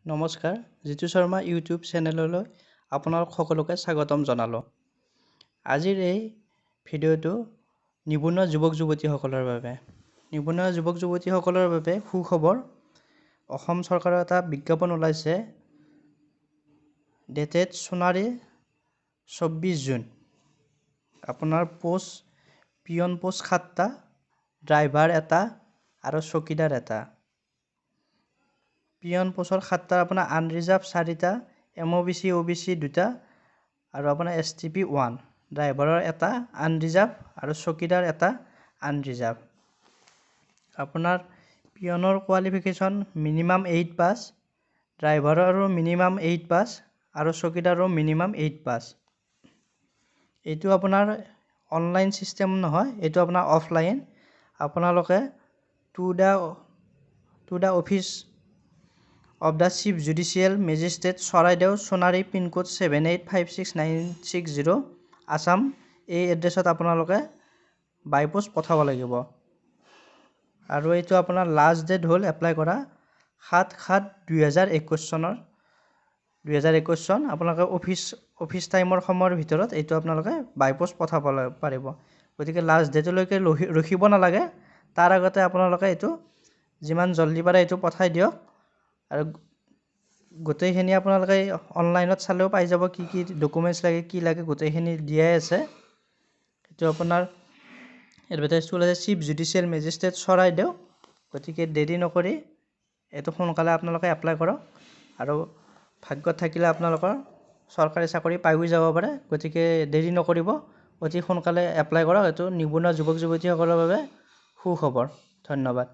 নমস্কাৰ, জিতু শৰ্মা ইউটিউব চেনেললৈ আপোনালোক সকলোকে স্বাগতম জনালোঁ। আজিৰ এই ভিডিঅ'টো নিবনুৱা যুৱক-যুৱতীসকলৰ বাবে। নিবনুৱা যুৱক-যুৱতীসকলৰ বাবে সুখবৰ। অসম চৰকাৰৰ এটা বিজ্ঞাপন ওলাইছে ডেটেড সোণাৰী 24 জুন। আপোনাৰ পিয়ন পোষ্ট 7টা, ড্ৰাইভাৰ এটা আৰু চকীদাৰ এটা। পিয়ন পোষ্টৰ 7টা আপোনাৰ আনৰিজাৰ্ভ 4টা, MOBC OBC 2টা আৰু আপোনাৰ STP 1। ড্ৰাইভাৰৰ এটা আনৰিজাৰ্ভ আৰু চকীদাৰ এটা আনৰিজাৰ্ভ। আপোনাৰ পিয়নৰ কোৱালিফিকেশ্যন মিনিমাম 8 পাছ, ড্ৰাইভাৰৰো মিনিমাম 8 পাছ আৰু চকীদাৰৰো মিনিমাম 8 পাছ। এইটো আপোনাৰ অনলাইন চিষ্টেম নহয়, এইটো আপোনাৰ অফলাইন। আপোনালোকে to the office of the Chief Judicial Magistrate Charaideo Sonari pin code 78569660 Assam. এই এড্ৰেছত আপোনালোকে বাই পোষ্ট পঠাব লাগিব। আৰু এইটো আপোনাৰ লাষ্ট ডেট হ'ল এপ্লাই কৰা 7/7/2021 চনৰ 2021 চন। আপোনালোকে অফিচ টাইমৰ সময়ৰ ভিতৰত এইটো আপোনালোকে বাই পোষ্ট পঠাব পাৰিব। গতিকে লাষ্ট ডেটলৈকে ৰখিব নালাগে, তাৰ আগতে আপোনালোকে এইটো যিমান জলদি পাৰে এইটো পঠাই দিয়ক। আৰু গোটেইখিনি আপোনালোকে অনলাইনত চালেও পাই যাব, কি কি ডকুমেণ্টছ লাগে, কি লাগে, গোটেইখিনি দিয়াই আছে। এইটো আপোনাৰ এডভাৰটাইজটো ওলাইছে চিফ জুডিচিয়েল মেজিষ্ট্ৰেট চৰাইদেউ। গতিকে দেৰি নকৰি এইটো সোনকালে আপোনালোকে এপ্লাই কৰক, আৰু ভাগ্যত থাকিলে আপোনালোকৰ চৰকাৰী চাকৰি পায়ো যাব পাৰে। গতিকে দেৰি নকৰিব, অতি সোনকালে এপ্লাই কৰক। এইটো নিবনুৱা যুৱক যুৱতীসকলৰ বাবে সুখবৰ। ধন্যবাদ।